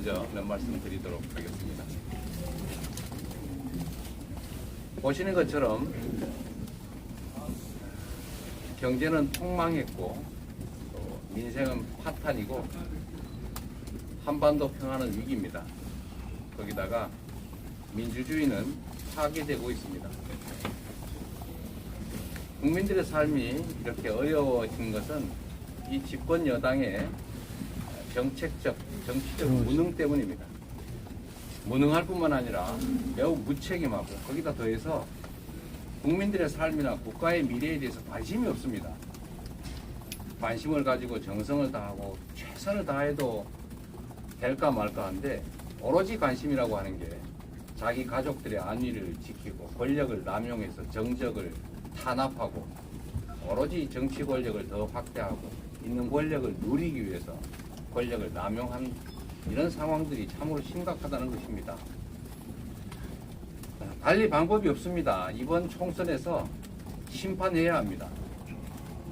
먼저 몇 말씀 드리도록 하겠습니다. 보시는 것처럼 경제는 폭망했고 또 민생은 파탄이고 한반도 평화는 위기입니다. 거기다가 민주주의는 파괴되고 있습니다. 국민들의 삶이 이렇게 어려워진 것은 이 집권 여당의 정책적, 정치적 무능 때문입니다. 무능할 뿐만 아니라 매우 무책임하고 거기다 더해서 국민들의 삶이나 국가의 미래에 대해서 관심이 없습니다. 관심을 가지고 정성을 다하고 최선을 다해도 될까 말까 한데 오로지 관심이라고 하는 게 자기 가족들의 안위를 지키고 권력을 남용해서 정적을 탄압하고 오로지 정치 권력을 더 확대하고 있는 권력을 누리기 위해서 권력을 남용한 이런 상황들이 참으로 심각하다는 것입니다. 달리 방법이 없습니다. 이번 총선에서 심판해야 합니다.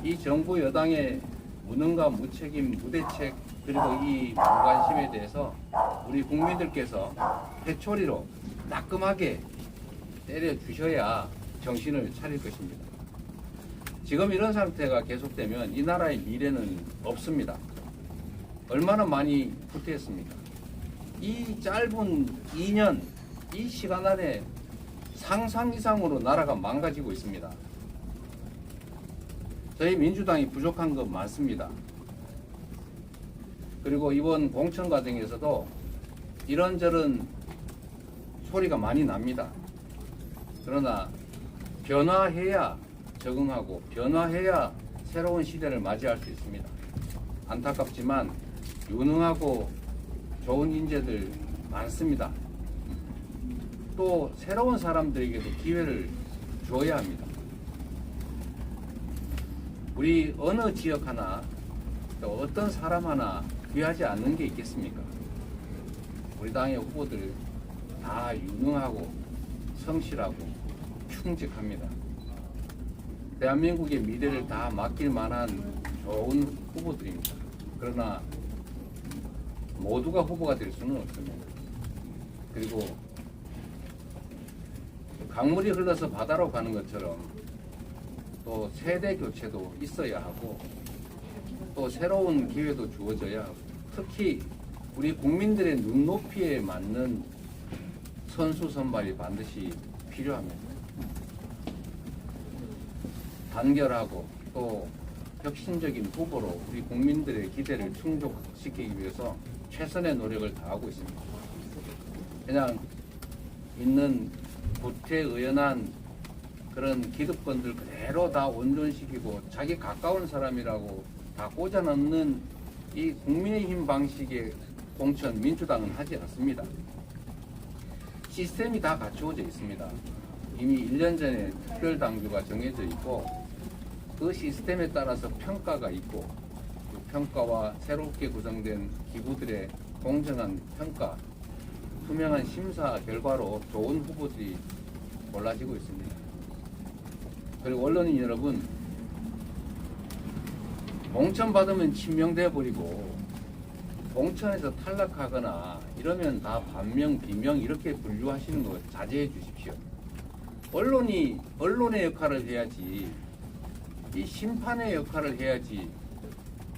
이 정부 여당의 무능과 무책임, 무대책 그리고 이 무관심에 대해서 우리 국민들께서 회초리로 따끔하게 때려주셔야 정신을 차릴 것입니다. 지금 이런 상태가 계속되면 이 나라의 미래는 없습니다. 얼마나 많이 후퇴했습니까? 이 짧은 2년, 이 시간 안에 상상 이상으로 나라가 망가지고 있습니다. 저희 민주당이 부족한 것 많습니다. 그리고 이번 공천 과정에서도 이런저런 소리가 많이 납니다. 그러나 변화해야 적응하고 변화해야 새로운 시대를 맞이할 수 있습니다. 안타깝지만 유능하고 좋은 인재들 많습니다. 또 새로운 사람들에게도 기회를 줘야 합니다. 우리 어느 지역 하나 또 어떤 사람 하나 귀하지 않는 게 있겠습니까? 우리 당의 후보들 다 유능하고 성실하고 충직합니다. 대한민국의 미래를 다 맡길 만한 좋은 후보들입니다. 그러나 모두가 후보가 될 수는 없습니다. 그리고 강물이 흘러서 바다로 가는 것처럼 또 세대 교체도 있어야 하고 또 새로운 기회도 주어져야 하고 특히 우리 국민들의 눈높이에 맞는 선수 선발이 반드시 필요합니다. 단결하고 또 혁신적인 후보로 우리 국민들의 기대를 충족시키기 위해서 최선의 노력을 다하고 있습니다. 그냥 있는 구태의연한 그런 기득권들 그대로 다 온전시키고 자기 가까운 사람이라고 다 꽂아 넣는 이 국민의힘 방식의 공천 민주당은 하지 않습니다. 시스템이 다 갖추어져 있습니다. 이미 1년 전에 특별당규가 정해져 있고 그 시스템에 따라서 평가가 있고 그 평가와 새롭게 구성된 기구들의 공정한 평가, 투명한 심사 결과로 좋은 후보들이 골라지고 있습니다. 그리고 언론인 여러분, 공천 받으면 친명돼 버리고 공천에서 탈락하거나 이러면 다 반명, 비명 이렇게 분류하시는 거 자제해 주십시오. 언론의 역할을 해야지, 이 심판의 역할을 해야지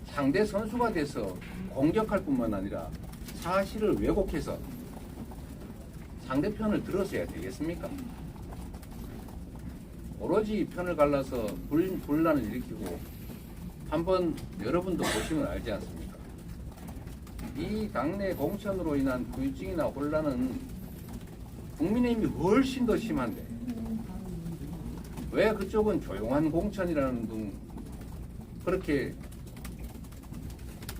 상대 선수가 돼서 공격할 뿐만 아니라 사실을 왜곡해서 상대편을 들어서야 되겠습니까? 오로지 편을 갈라서 분란을 일으키고 한번 여러분도 보시면 알지 않습니까? 이 당내 공천으로 인한 부유증이나 혼란은 국민의힘이 훨씬 더 심한데 왜 그쪽은 조용한 공천이라는 등 그렇게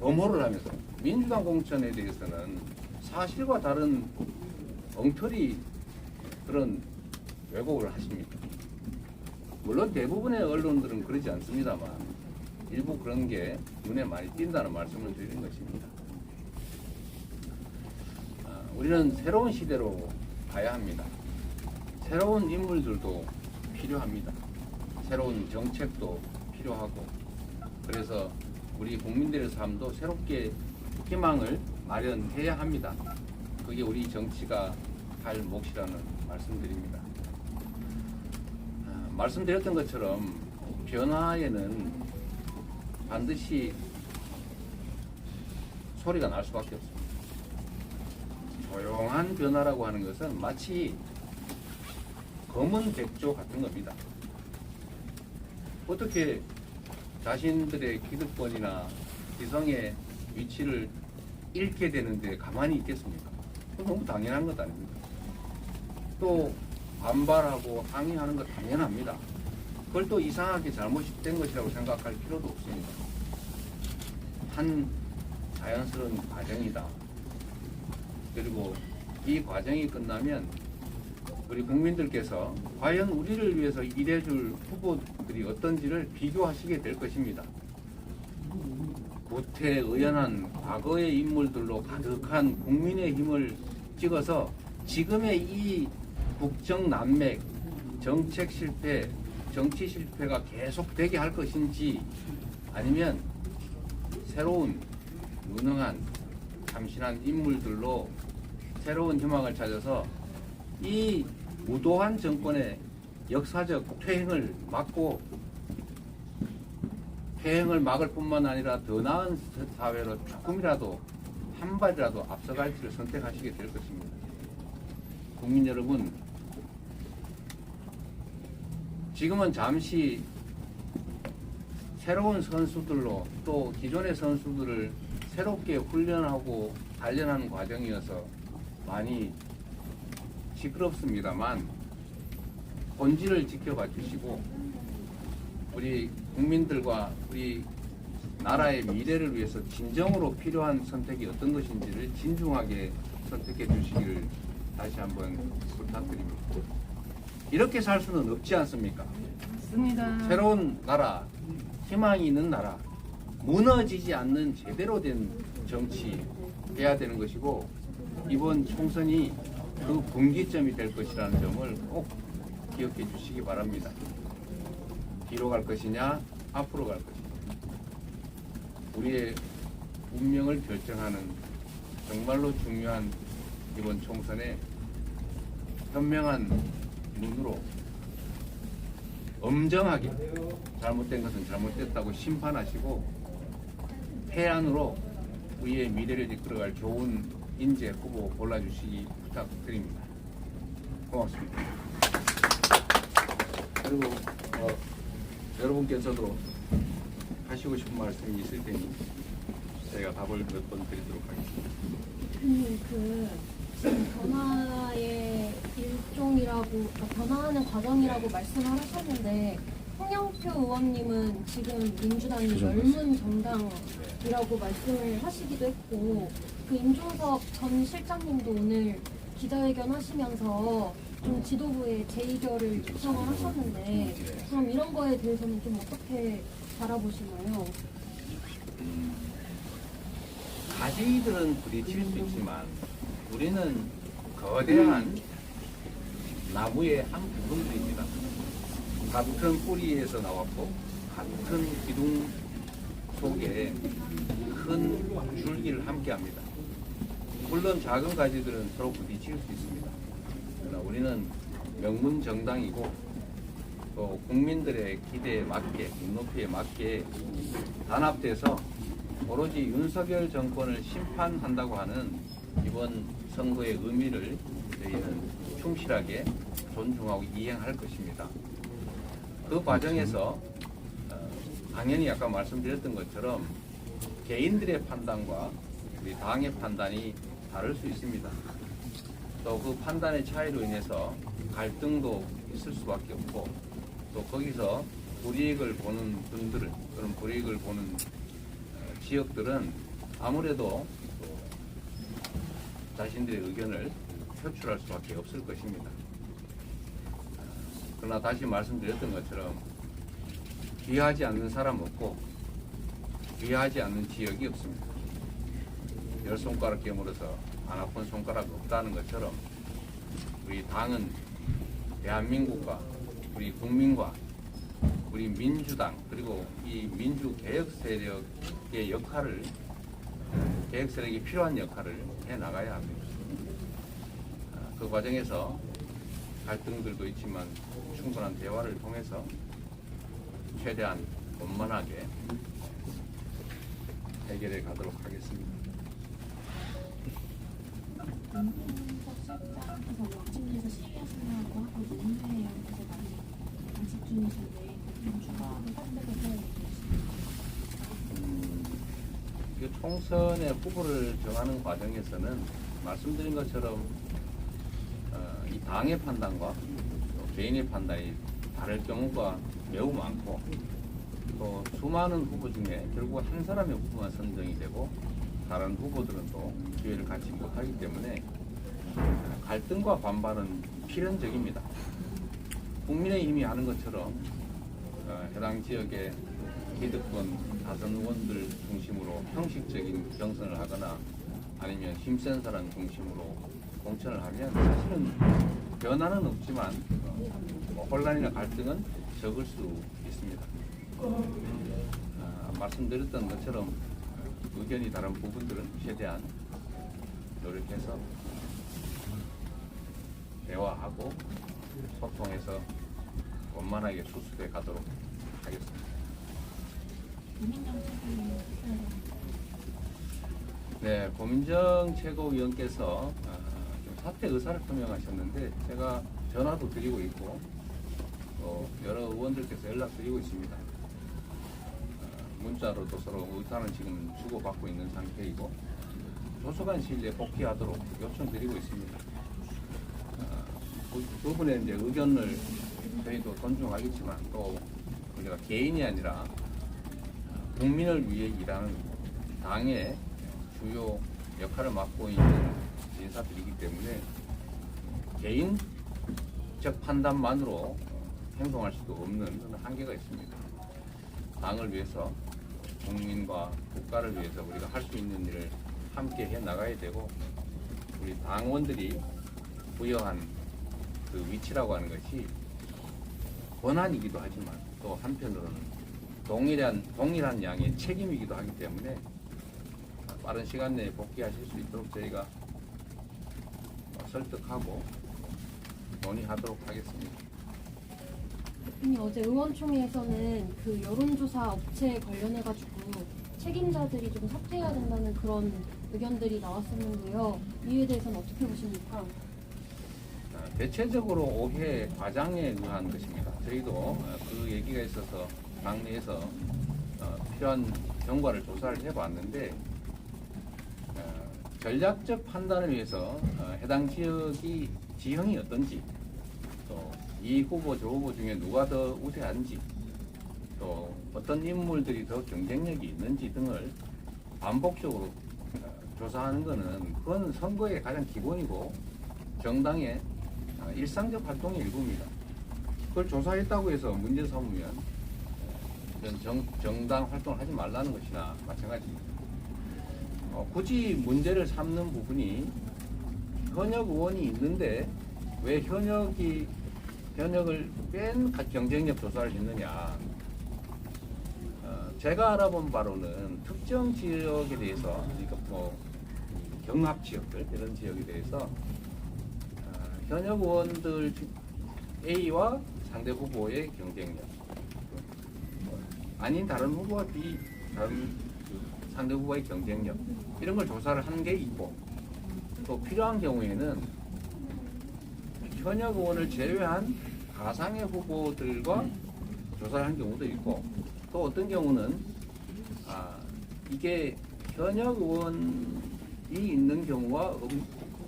엄호를 하면서 민주당 공천에 대해서는 사실과 다른 엉터리 그런 왜곡을 하십니다. 물론 대부분의 언론들은 그러지 않습니다만 일부 그런 게 눈에 많이 띈다는 말씀을 드리는 것입니다. 우리는 새로운 시대로 가야 합니다. 새로운 인물들도 필요합니다. 새로운 정책도 필요하고 그래서 우리 국민들의 삶도 새롭게 희망을 마련해야 합니다. 그게 우리 정치가 할 몫이라는 말씀드립니다. 말씀드렸던 것처럼 변화에는 반드시 소리가 날 수밖에 없습니다. 조용한 변화라고 하는 것은 마치 검은 백조 같은 겁니다. 어떻게 자신들의 기득권이나 지성의 위치를 잃게 되는데 가만히 있겠습니까? 그건 너무 당연한 것 아닙니까? 또 반발하고 항의하는 것 당연합니다. 그걸 또 이상하게 잘못된 것이라고 생각할 필요도 없습니다. 한 자연스러운 과정이다. 그리고 이 과정이 끝나면 우리 국민들께서 과연 우리를 위해서 일해줄 후보들이 어떤지를 비교하시게 될 것입니다. 구태의연한 과거의 인물들로 가득한 국민의힘을 찍어서 지금의 이 국정 난맥, 정책 실패, 정치 실패가 계속되게 할 것인지 아니면 새로운 무능한 참신한 인물들로 새로운 희망을 찾아서 이 무도한 정권의 역사적 퇴행을 막고 퇴행을 막을 뿐만 아니라 더 나은 사회로 조금이라도 한 발이라도 앞서갈지를 선택하시게 될 것입니다. 국민 여러분, 지금은 잠시 새로운 선수들로 또 기존의 선수들을 새롭게 훈련하고 단련하는 과정이어서 많이 시끄럽습니다만 본질을 지켜봐 주시고 우리 국민들과 우리 나라의 미래를 위해서 진정으로 필요한 선택이 어떤 것인지를 진중하게 선택해 주시기를 다시 한번 부탁드립니다. 이렇게 살 수는 없지 않습니까? 맞습니다. 새로운 나라, 희망이 있는 나라, 무너지지 않는 제대로 된 정치 해야 되는 것이고 이번 총선이 그 분기점이 될 것이라는 점을 꼭 기억해 주시기 바랍니다. 뒤로 갈 것이냐, 앞으로 갈 것이냐. 우리의 운명을 결정하는 정말로 중요한 이번 총선에 현명한 눈으로 엄정하게 잘못된 것은 잘못됐다고 심판하시고 해안으로 우리의 미래를 이끌어갈 좋은 인재 후보 골라주시기 부탁드립니다. 고맙습니다. 그리고 여러분께서도 하시고 싶은 말씀이 있을 테니 제가 답을 몇 번 드리도록 하겠습니다. 지금 변화의 일종이라고, 변화하는 과정이라고 말씀을 하셨는데, 홍영표 의원님은 지금 민주당이 젊은 정당이라고 말씀을 하시기도 했고, 그 임종석 전 실장님도 오늘 기자회견 하시면서 좀 지도부에 재의결을 요청을 하셨는데, 그럼 이런 거에 대해서는 좀 어떻게 바라보시나요? 가지들은 부딪힐 수 있지만 우리는 거대한 나무의 한 부분들입니다. 같은 뿌리에서 나왔고 같은 기둥 속에 큰 줄기를 함께합니다. 물론 작은 가지들은 서로 부딪힐 수 있습니다. 그러나 우리는 명문 정당이고 또 국민들의 기대에 맞게, 눈높이에 맞게 단합돼서 오로지 윤석열 정권을 심판한다고 하는 이번 선거의 의미를 저희는 충실하게 존중하고 이행할 것입니다. 그 과정에서 당연히 아까 말씀드렸던 것처럼 개인들의 판단과 우리 당의 판단이 다를 수 있습니다. 또 그 판단의 차이로 인해서 갈등도 있을 수밖에 없고 또 거기서 불이익을 보는 분들은 그런 불이익을 보는 지역들은 아무래도 자신들의 의견을 표출할 수밖에 없을 것입니다. 그러나 다시 말씀드렸던 것처럼 귀하지 않는 사람 없고 귀하지 않는 지역이 없습니다. 10손가락 깨물어서 안 아픈 손가락 없다는 것처럼 우리 당은 대한민국과 우리 국민과 우리 민주당 그리고 이 민주개혁 세력의 역할을 계획 세력이 필요한 역할을 해 나가야 합니다. 그 과정에서 갈등들도 있지만 충분한 대화를 통해서 최대한 원만하게 해결해 가도록 하겠습니다. 실장께서 왁싱에서 시위하신다고 하고 논의해요. 그래서 많이 단식 중이신데 좀 추가로 선택을 해야 되겠습니다. 이 총선의 후보를 정하는 과정에서는 말씀드린 것처럼 이 당의 판단과 또 개인의 판단이 다를 경우가 매우 많고 또 수많은 후보 중에 결국 한 사람의 후보만 선정이 되고 다른 후보들은 또 기회를 갖지 못하기 때문에 갈등과 반발은 필연적입니다. 국민의힘이 하는 것처럼 해당 지역의 기득권 다선 의원들 중심으로 형식적인 경선을 하거나 아니면 힘센 사람 중심으로 공천을 하면 사실은 변화는 없지만 혼란이나 갈등은 적을 수 있습니다. 말씀드렸던 것처럼 의견이 다른 부분들은 최대한 노력해서 대화하고 소통해서 원만하게 수습해 가도록 하겠습니다. 네, 고민정 최고위원께서 좀 사퇴 의사를 표명하셨는데 제가 전화도 드리고 있고 또 여러 의원들께서 연락드리고 있습니다. 문자로도 서로 의사는 지금 주고받고 있는 상태이고 조속한 시일 내에 복귀하도록 요청드리고 있습니다. 두 분의 이제 의견을 저희도 존중하겠지만 또 우리가 개인이 아니라 국민을 위해 일하는 당의 주요 역할을 맡고 있는 인사들이기 때문에 개인적 판단만으로 행동할 수도 없는 한계가 있습니다. 당을 위해서 국민과 국가를 위해서 우리가 할 수 있는 일을 함께 해 나가야 되고 우리 당원들이 부여한 그 위치라고 하는 것이 권한이기도 하지만 또 한편으로는 동일한 양의 책임이기도 하기 때문에 빠른 시간 내에 복귀하실 수 있도록 저희가 설득하고 논의하도록 하겠습니다. 어제 의원총회에서는 그 여론조사 업체에 관련해가지고 책임자들이 좀 삭제해야 된다는 그런 의견들이 나왔었는데요. 이에 대해서는 어떻게 보십니까? 대체적으로 오해 과장에 의한 것입니다. 저희도 그 얘기가 있어서 당내에서 필요한 경과를 조사를 해봤는데 전략적 판단을 위해서 해당 지역이 지형이 어떤지 또 이 후보 저 후보 중에 누가 더 우세한지 또 어떤 인물들이 더 경쟁력이 있는지 등을 반복적으로 조사하는 것은 그건 선거의 가장 기본이고 정당의 일상적 활동의 일부입니다. 그걸 조사했다고 해서 문제 삼으면 정당 활동을 하지 말라는 것이나 마찬가지입니다. 굳이 문제를 삼는 부분이 현역 의원이 있는데 왜 현역을 뺀 경쟁력 조사를 했느냐. 제가 알아본 바로는 특정 지역에 대해서, 그러니까 뭐 경합 지역들 이런 지역에 대해서 현역 의원들 A와 상대 후보의 경쟁력, 아닌 다른 후보와 다른 상대 후보의 경쟁력 이런 걸 조사를 하는 게 있고 또 필요한 경우에는 현역 의원을 제외한 가상의 후보들과 조사를 한 경우도 있고 또 어떤 경우는 이게 현역 의원이 있는 경우와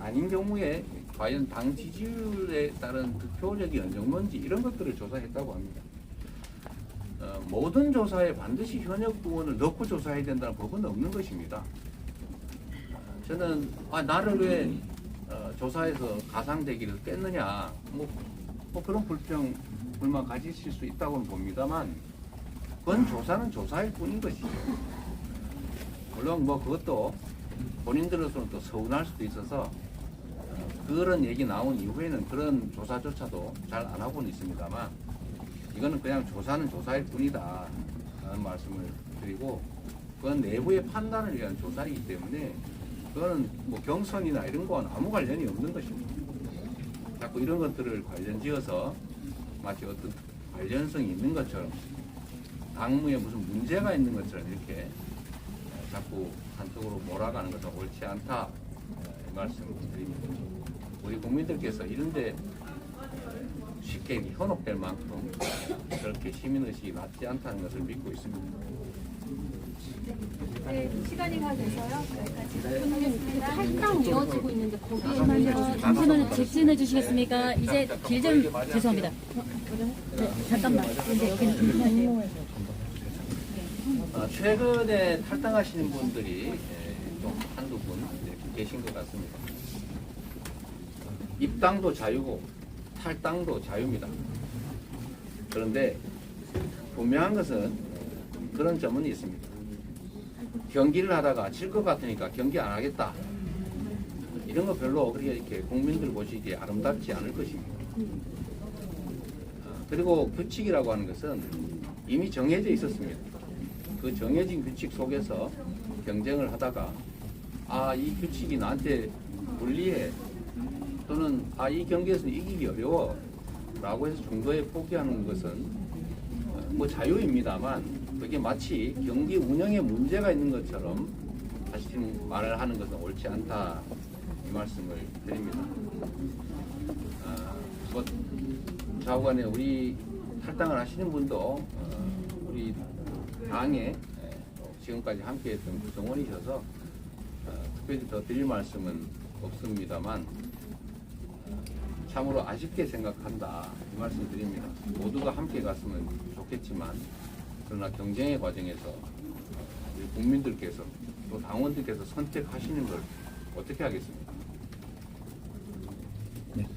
아닌 경우에 과연 당 지지율에 따른 득표력이 어느 정도인지 이런 것들을 조사했다고 합니다. 모든 조사에 반드시 현역 의원을 넣고 조사해야 된다는 법은 없는 것입니다. 저는 나를 왜 조사해서 가상대기를 뺐느냐 뭐 그런 불만 가지실 수 있다고는 봅니다만 그건 조사는 조사일 뿐인 것이죠. 물론 뭐 그것도 본인들로서는 또 서운할 수도 있어서 그런 얘기 나온 이후에는 그런 조사조차도 잘 안 하고는 있습니다만 이거는 그냥 조사는 조사일 뿐이다 라는 말씀을 드리고 그건 내부의 판단을 위한 조사이기 때문에 그거는 뭐 경선이나 이런 거와는 아무 관련이 없는 것입니다. 자꾸 이런 것들을 관련지어서 마치 어떤 관련성이 있는 것처럼 당무에 무슨 문제가 있는 것처럼 이렇게 자꾸 한쪽으로 몰아가는 것은 옳지 않다 이 말씀을 드립니다. 우리 국민들께서 이런데 쉽게 현혹될 만큼 그렇게 시민의식이 낮지 않다는 것을 믿고 있습니다. 네, 시간이 다 돼서요. 여기까지 선생님, 할당 이어지고 있는데 거기에 잠깐만요. 잠시만요. 직진해 주시겠습니까? 이제 길 좀 죄송합니다. 네, 잠깐만. 근데 여기는 좀 해야 돼요. 최근에 탈당하시는 분들이 좀 한두 분 이렇게 계신 것 같습니다. 입당도 자유고 탈당도 자유입니다. 그런데 분명한 것은 그런 점은 있습니다. 경기를 하다가 질 것 같으니까 경기 안 하겠다. 이런 거 별로 그렇게 이렇게 국민들 보시기에 아름답지 않을 것입니다. 그리고 규칙이라고 하는 것은 이미 정해져 있었습니다. 그 정해진 규칙 속에서 경쟁을 하다가 이 규칙이 나한테 불리해 또는 이 경기에서는 이기기 어려워 라고 해서 중도에 포기하는 것은 뭐 자유입니다만 그게 마치 경기 운영에 문제가 있는 것처럼 다시 말을 하는 것은 옳지 않다 이 말씀을 드립니다. 뭐 좌우간에 우리 탈당을 하시는 분도 우리 당에 지금까지 함께했던 구성원이셔서 특별히 더 드릴 말씀은 없습니다만 참으로 아쉽게 생각한다 이 말씀 드립니다. 모두가 함께 갔으면 좋겠지만 그러나 경쟁의 과정에서 우리 국민들께서 또 당원들께서 선택하시는 걸 어떻게 하겠습니까? 네.